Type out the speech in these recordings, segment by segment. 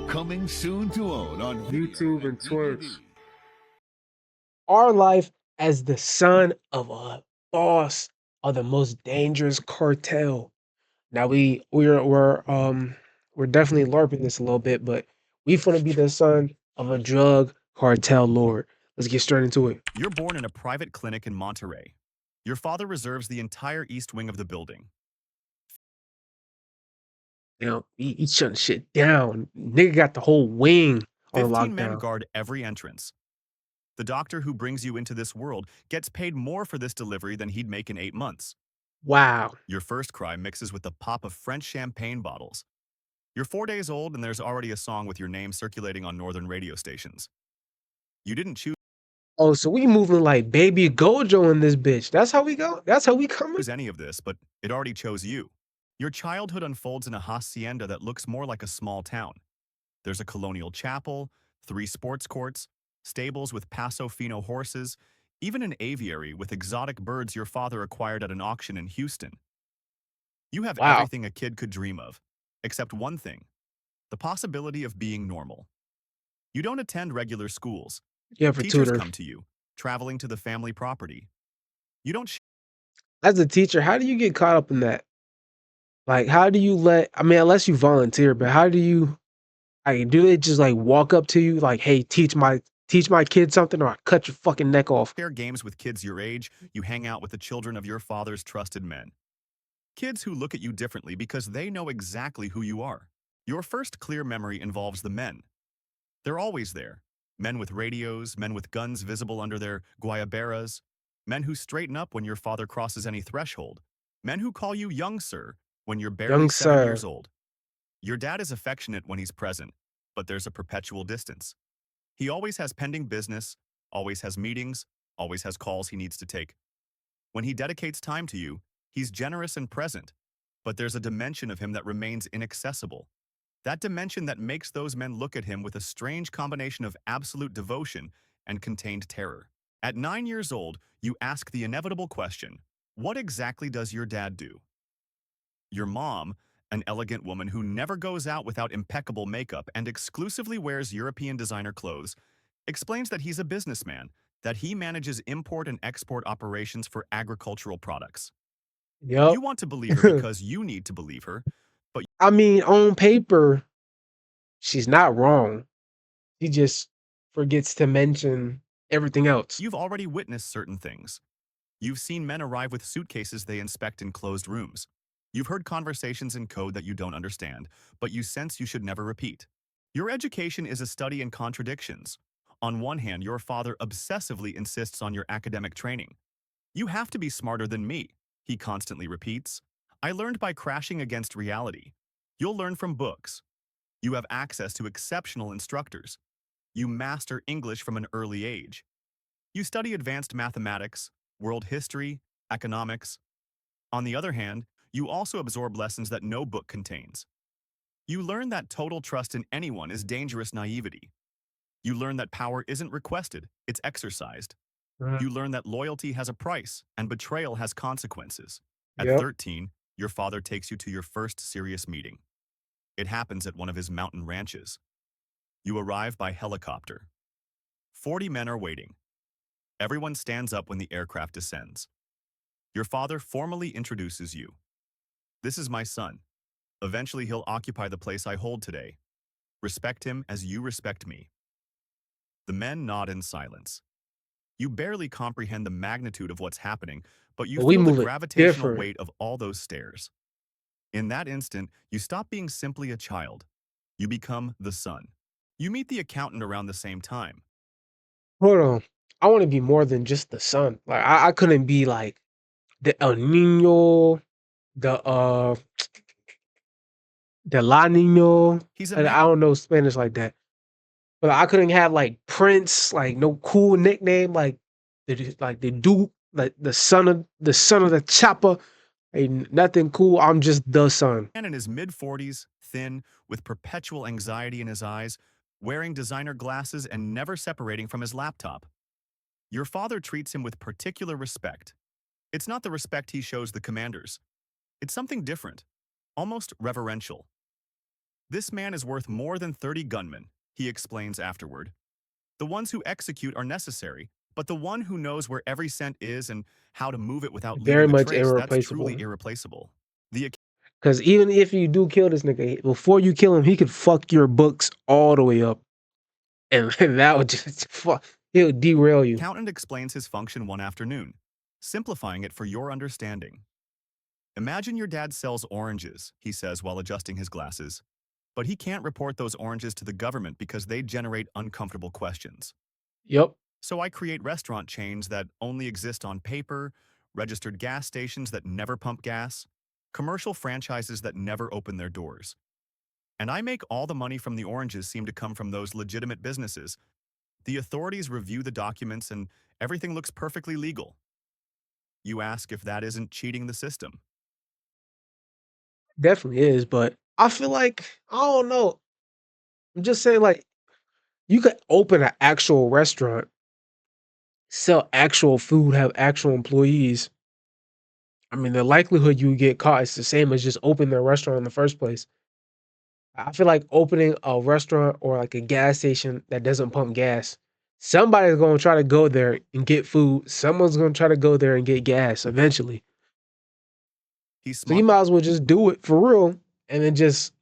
Coming soon to own on YouTube video and and DVD. Twitch. Our life as the son of a boss of the most dangerous cartel. Now we're definitely LARPing this a little bit, but we finna be the son of a drug cartel lord. Let's get straight into it. You're born in a private clinic in Monterey. Your father reserves the entire east wing of the building. He shutting shit down. Nigga got the whole wing on 15 men lockdown. guard every entrance. The doctor who brings you into this world gets paid more for this delivery than he'd make in 8 months. Wow. Your first cry mixes with the pop of French champagne bottles. You're 4 days old and there's already a song with your name circulating on northern radio stations. You didn't choose Oh, so we moving like baby Gojo in this bitch. That's how we go? That's how we coming? any of this, but it already chose you. Your childhood unfolds in a hacienda that looks more like a small town. There's a colonial chapel, 3 sports courts, stables with Paso Fino horses, even an aviary with exotic birds your father acquired at an auction in Houston. You have Wow. everything a kid could dream of, except one thing, the possibility of being normal. You don't attend regular schools. You have a Teachers tutor. come to you, traveling to the family property. You don't As a teacher, how do you get caught up in that? Like, how do you I mean, unless you volunteer, but how do you, like, do they just like walk up to you like, hey, teach my kid something or I cut your fucking neck off? share games with kids your age, you hang out with the children of your father's trusted men. Kids who look at you differently because they know exactly who you are. Your first clear memory involves the men. They're always there. Men with radios, men with guns visible under their guayaberas, men who straighten up when your father crosses any threshold, men who call you young sir when you're barely Young 7 years sir. old. Your dad is affectionate when he's present, but there's a perpetual distance. He always has pending business, always has meetings, always has calls he needs to take. When he dedicates time to you, he's generous and present, but there's a dimension of him that remains inaccessible. That dimension that makes those men look at him with a strange combination of absolute devotion and contained terror. At 9 years old, you ask the inevitable question, what exactly does your dad do? Your mom, an elegant woman who never goes out without impeccable makeup and exclusively wears European designer clothes, explains that he's a businessman, that he manages import and export operations for agricultural products. Yep. You want to believe her because you need to believe her, but I mean, on paper, she's not wrong. She just forgets to mention everything else. you've already witnessed certain things. You've seen men arrive with suitcases they inspect in closed rooms. You've heard conversations in code that you don't understand, but you sense you should never repeat. Your education is a study in contradictions. On one hand, your father obsessively insists on your academic training. You have to be smarter than me, he constantly repeats. I learned by crashing against reality. You'll learn from books. You have access to exceptional instructors. You master English from an early age. You study advanced mathematics, world history, economics. On the other hand, you also absorb lessons that no book contains. You learn that total trust in anyone is dangerous naivety. You learn that power isn't requested, it's exercised. Mhm. You learn that loyalty has a price and betrayal has consequences. At Yep. 13, your father takes you to your first serious meeting. It happens at one of his mountain ranches. You arrive by helicopter. 40 men are waiting. Everyone stands up when the aircraft descends. Your father formally introduces you. This is my son. Eventually, he'll occupy the place I hold today. Respect him as you respect me. The men nod in silence. You barely comprehend the magnitude of what's happening, but you But we feel the move it gravitational different. weight of all those stares. In that instant, you stop being simply a child. You become the son. You meet the accountant around the same time. Hold on. I want to be more than just the son. Like I couldn't be like the El Nino, the the La Nino. He's a And man I don't know Spanish like that. But I couldn't have like Prince, like no cool nickname, like the Duke, like the son of the chopper. Ain't nothing cool. I'm just the son. in his mid-40s, thin, with perpetual anxiety in his eyes, wearing designer glasses and never separating from his laptop. Your father treats him with particular respect. It's not the respect he shows the commanders. It's something different, almost reverential. This man is worth more than 30 gunmen, he explains afterward. The ones who execute are necessary, but the one who knows where every cent is and how to move it without Very leaving a much trace, that's truly irreplaceable. irreplaceable. The Because even if you do kill this nigga, before you kill him, he could fuck your books all the way up, and that would just fuck. He'll derail you. accountant explains his function one afternoon, simplifying it for your understanding. Imagine your dad sells oranges, he says while adjusting his glasses. But he can't report those oranges to the government because they generate uncomfortable questions. Yep. So I create restaurant chains that only exist on paper, registered gas stations that never pump gas, commercial franchises that never open their doors. And I make all the money from the oranges seem to come from those legitimate businesses. The authorities review the documents and everything looks perfectly legal. You ask if that isn't cheating the system. Definitely is, but I feel like I don't know. I'm just saying, like, you could open an actual restaurant, sell actual food, have actual employees. I mean, the likelihood you get caught is the same as just opening the restaurant in the first place. I feel like opening a restaurant or like a gas station that doesn't pump gas, somebody's gonna try to go there and get food. Someone's gonna try to go there and get gas eventually. He So you might as well just do it for real and then just,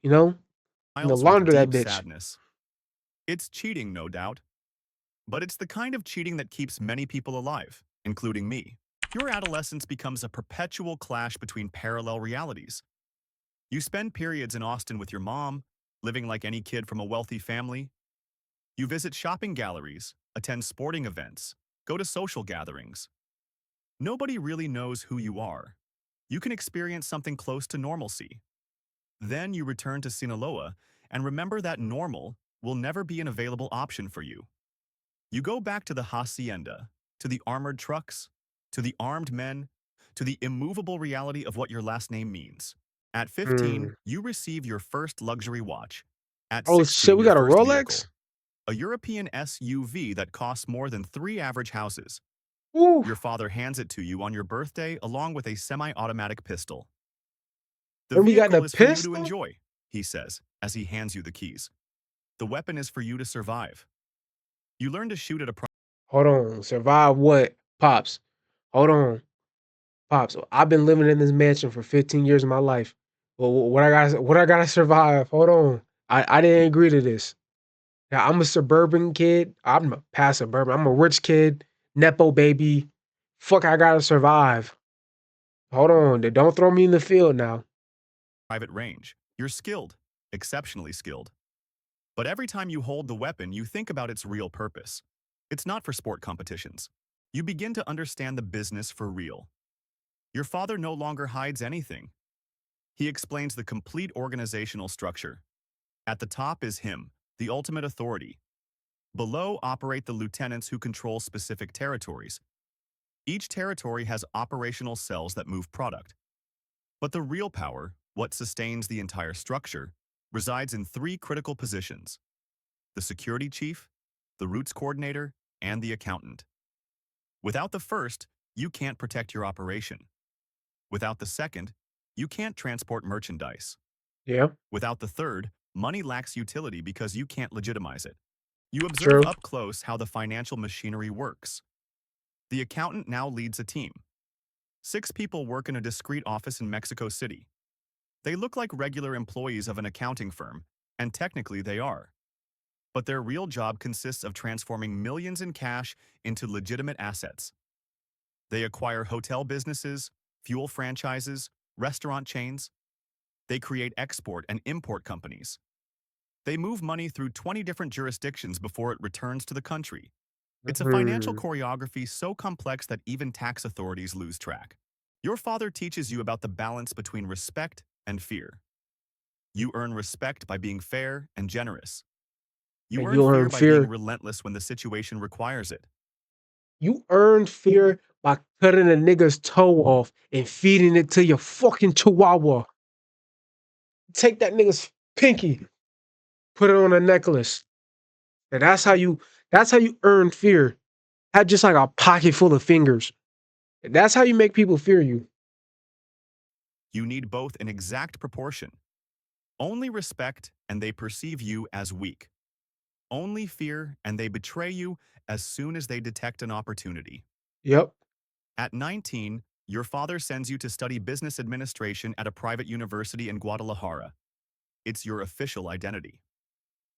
smiles with launder that deep bitch. sadness. It's cheating, no doubt. But it's the kind of cheating that keeps many people alive, including me. Your adolescence becomes a perpetual clash between parallel realities. You spend periods in Austin with your mom, living like any kid from a wealthy family. You visit shopping galleries, attend sporting events, go to social gatherings. Nobody really knows who you are. You can experience something close to normalcy. Then you return to Sinaloa and remember that normal will never be an available option for you. You go back to the hacienda, to the armored trucks, to the armed men, to the immovable reality of what your last name means. At 15, Mm. you receive your first luxury watch. At Oh shit, 16, we your got a first Rolex? vehicle, a European SUV that costs more than 3 average houses. Ooh. Your father hands it to you on your birthday along with a semi-automatic pistol. The And we got the vehicle is for you to pistol? enjoy, he says, as he hands you the keys. The weapon is for you to survive. You learn to shoot at a Hold on. Survive what? Pops. Hold on. Pops. I've been living in this mansion for 15 years of my life. Well, what I gotta survive? Hold on. I didn't agree to this. Now I'm a suburban kid. I'm a past suburban. I'm a rich kid. Nepo baby. Fuck, I gotta survive. Hold on. Don't throw me in the field now. private range. You're skilled, exceptionally skilled. But every time you hold the weapon, you think about its real purpose. It's not for sport competitions. You begin to understand the business for real. Your father no longer hides anything. He explains the complete organizational structure. At the top is him, the ultimate authority. Below operate the lieutenants who control specific territories. Each territory has operational cells that move product. But the real power, what sustains the entire structure, resides in 3 critical positions: the security chief, the routes coordinator, and the accountant. Without the first, you can't protect your operation. Without the second, you can't transport merchandise. Yeah, Without the third, money lacks utility because you can't legitimize it. You observe true. up close how the financial machinery works. The accountant now leads a team. 6 people work in a discreet office in Mexico City. They look like regular employees of an accounting firm, and technically they are. But their real job consists of transforming millions in cash into legitimate assets. They acquire hotel businesses, fuel franchises, restaurant chains. They create export and import companies. They move money through 20 different jurisdictions before it returns to the country. It's a financial Mhm. choreography so complex that even tax authorities lose track. Your father teaches you about the balance between respect and fear. You earn respect by being fair and generous. You And earn you fear earn by being fear. relentless when the situation requires it. You earned fear by cutting a nigga's toe off and feeding it to your fucking chihuahua. Take that nigga's pinky, put it on a necklace. And that's how you earn fear. Have just like a pocket full of fingers. That's how you make people fear you. You need both in exact proportion. Only respect and they perceive you as weak. Only fear and they betray you as soon as they detect an opportunity. Yep. At 19, your father sends you to study business administration at a private university in Guadalajara. It's your official identity.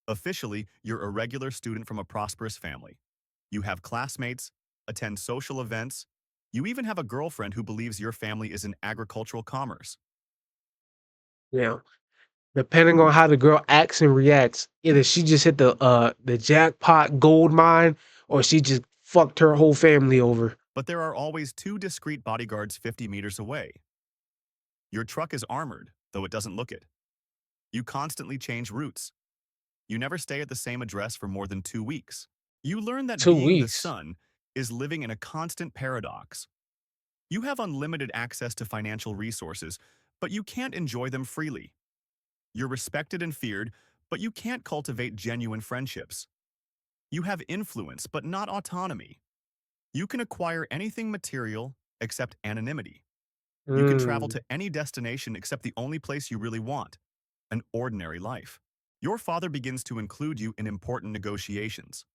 Officially, you're a regular student from a prosperous family. You have classmates, attend social events. You even have a girlfriend who believes your family is in agricultural commerce. Yeah. Depending on how the girl acts and reacts, either she just hit the jackpot gold mine or she just fucked her whole family over. But there are always two discreet bodyguards 50 meters away. Your truck is armored, though it doesn't look it. You constantly change routes. You never stay at the same address for more than 2 weeks. You learn that Two being the weeks. son is living in a constant paradox. You have unlimited access to financial resources, but you can't enjoy them freely. You're respected and feared, but you can't cultivate genuine friendships. You have influence, but not autonomy. You can acquire anything material except anonymity. You can travel Mm. to any destination except the only place you really want, an ordinary life. Your father begins to include you in important negotiations.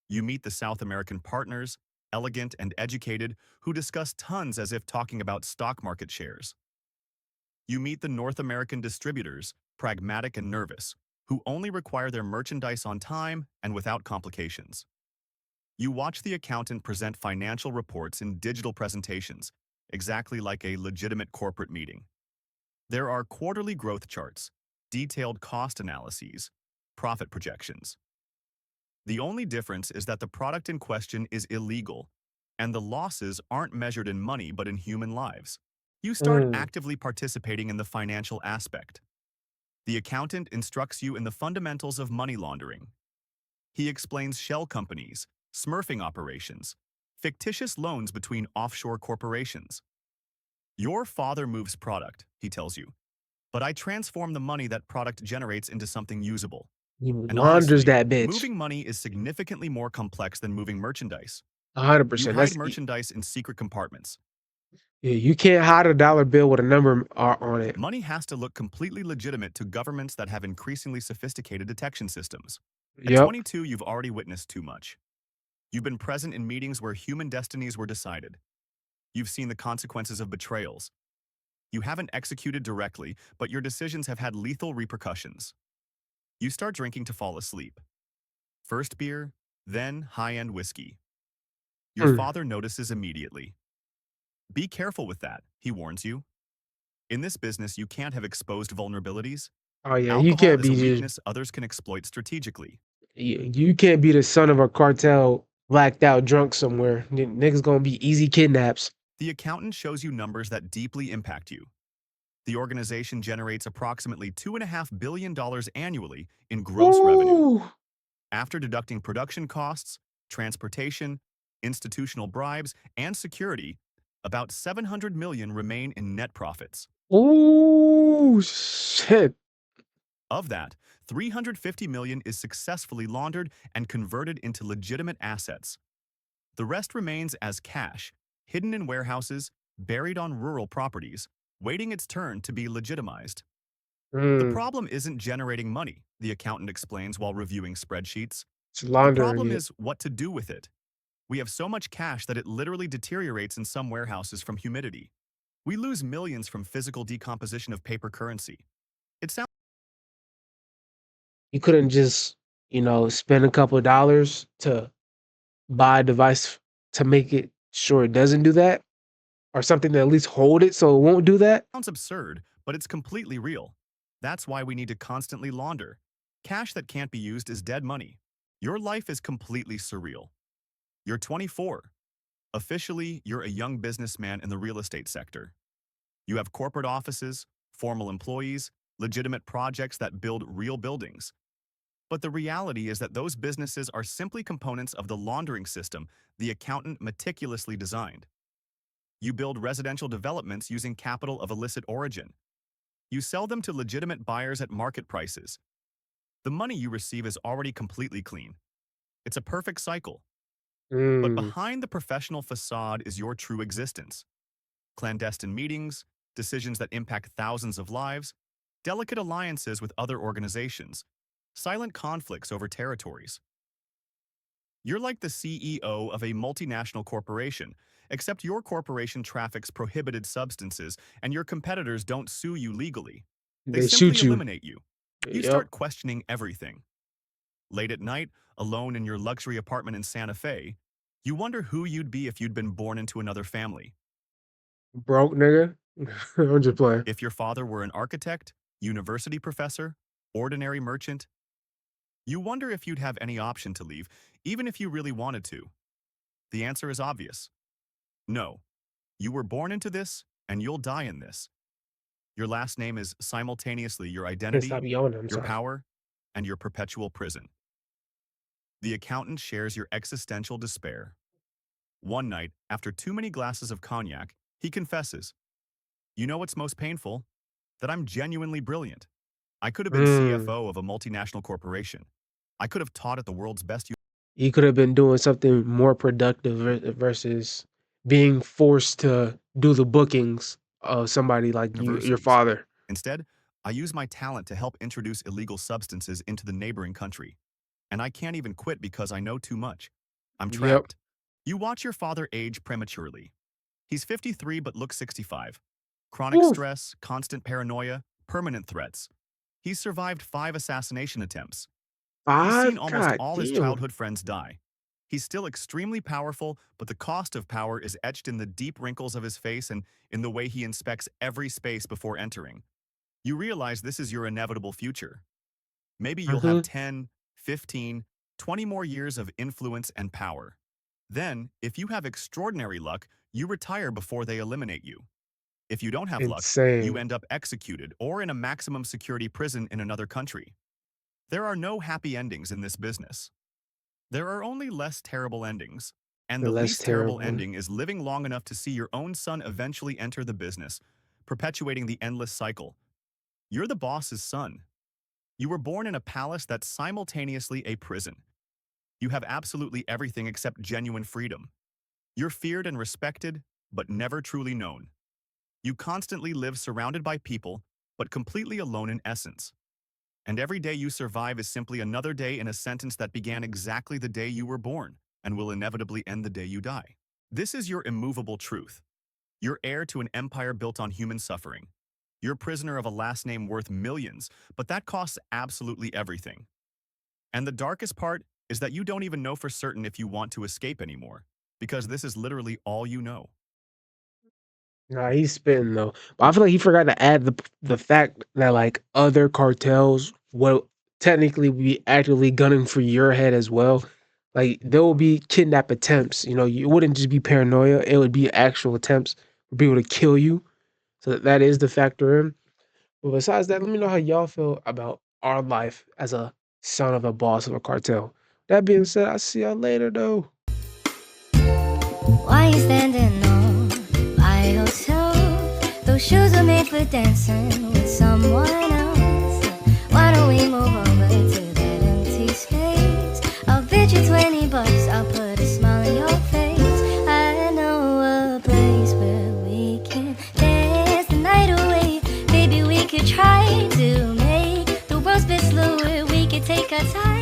You meet the South American partners, elegant and educated, who discuss tons as if talking about stock market shares. You meet the North American distributors, pragmatic and nervous, who only require their merchandise on time and without complications. You watch the accountant present financial reports in digital presentations, exactly like a legitimate corporate meeting. There are quarterly growth charts, detailed cost analyses, profit projections. The only difference is that the product in question is illegal, and the losses aren't measured in money but in human lives. You start Mm. actively participating in the financial aspect. The accountant instructs you in the fundamentals of money laundering. He explains shell companies, smurfing operations, fictitious loans between offshore corporations. Your father moves product, he tells you, but I transform the money that product generates into something usable. He And launders honestly, that bitch. moving money is significantly more complex than moving merchandise. You 100%. hide That's merchandise in secret compartments. yeah, you can't hide a dollar bill with a number on it. Money has to look completely legitimate to governments that have increasingly sophisticated detection systems. At Yep. 22, you've already witnessed too much. You've been present in meetings where human destinies were decided. You've seen the consequences of betrayals. You haven't executed directly, but your decisions have had lethal repercussions. You start drinking to fall asleep. First beer, then high-end whiskey. Your Mm. father notices immediately. Be careful with that, he warns you. In this business, you can't have exposed vulnerabilities. Oh yeah, you Alcohol can't is be a just weakness others can exploit strategically. you can't be the son of a cartel blacked out drunk somewhere. Niggas gonna be easy kidnaps. The accountant shows you numbers that deeply impact you. The organization generates approximately $2.5 billion annually in gross revenue. Ooh. After deducting production costs, transportation, institutional bribes, and security, about 700 million remain in net profits. Ooh, shit. Of that, 350 million is successfully laundered and converted into legitimate assets. The rest remains as cash, hidden in warehouses, buried on rural properties, waiting its turn to be legitimized. The Mm, problem isn't generating money, the accountant explains while reviewing spreadsheets. it's The laundering problem it. is what to do with it. We have so much cash that it literally deteriorates in some warehouses from humidity. We lose millions from physical decomposition of paper currency. It sounds You couldn't just, spend a couple of dollars to buy a device to make it sure it doesn't do that, or something to at least hold it so it won't do that. absurd, but it's completely real. That's why we need to constantly launder. Cash that can't be used is dead money. Your life is completely surreal. You're 24. Officially, you're a young businessman in the real estate sector. You have corporate offices, formal employees, legitimate projects that build real buildings. But the reality is that those businesses are simply components of the laundering system the accountant meticulously designed. You build residential developments using capital of illicit origin. You sell them to legitimate buyers at market prices. The money you receive is already completely clean. It's a perfect cycle. But Mm, behind the professional facade is your true existence. Clandestine meetings, decisions that impact thousands of lives, delicate alliances with other organizations, silent conflicts over territories. You're like the CEO of a multinational corporation, except your corporation traffics prohibited substances and your competitors don't sue you legally. They They simply shoot you. eliminate you. You Yep. start questioning everything. Late at night, alone in your luxury apartment in Santa Fe, you wonder who you'd be if you'd been born into another family. Broke nigga. I'm just playing. If your father were an architect, university professor, ordinary merchant, you wonder if you'd have any option to leave, even if you really wanted to. The answer is obvious. No. You were born into this, and you'll die in this. Your last name is simultaneously your Can't identity, stop yawning. I'm your sorry. power, and your perpetual prison. The accountant shares your existential despair. One night, after too many glasses of cognac, he confesses, "You know what's most painful? That I'm genuinely brilliant. I could have been Mm. CFO of a multinational corporation. I could have taught at the world's best You could have been doing something more productive versus being forced to do the bookings of somebody like you, your universities. father. Instead, I use my talent to help introduce illegal substances into the neighboring country. And I can't even quit because I know too much. I'm Yep. trapped." You watch your father age prematurely. He's 53 but looks 65. Chronic Oof. stress, constant paranoia, permanent threats. He's survived 5 assassination attempts. He's seen 5? almost God all his damn. childhood friends die. He's still extremely powerful, but the cost of power is etched in the deep wrinkles of his face and in the way he inspects every space before entering. You realize this is your inevitable future. Maybe you'll have Mhm. 10, 15, 20 more years of influence and power. Then, if you have extraordinary luck, you retire before they eliminate you. If you don't have luck, you Insane. end up executed or in a maximum security prison in another country. There are no happy endings in this business. There are only less terrible endings. And The the less least terrible terrible. ending is living long enough to see your own son eventually enter the business, perpetuating the endless cycle. You're the boss's son. You were born in a palace that's simultaneously a prison. You have absolutely everything except genuine freedom. You're feared and respected, but never truly known. You constantly live surrounded by people, but completely alone in essence. And every day you survive is simply another day in a sentence that began exactly the day you were born and will inevitably end the day you die. This is your immovable truth. You're heir to an empire built on human suffering. You're prisoner of a last name worth millions, but that costs absolutely everything. And the darkest part is that you don't even know for certain if you want to escape anymore, because this is literally all you know. Nah, he's spitting though. But I feel like he forgot to add the fact that like other cartels will technically be actively gunning for your head as well. Like there will be kidnap attempts. You know, you wouldn't just be paranoia; it would be actual attempts for people to kill you. So that is the factor in. But besides that, let me know how y'all feel about our life as a son of a boss of a cartel. That being said, I'll see y'all later though. Why you standing on by yourself? Those shoes are made for dancing with someone else. Why don't we move over to that empty space? I'll bet you $20, I'll put a smile on your face. I know a place where we can dance the night away. Maybe we could try to make the world's best slower. We could take our time.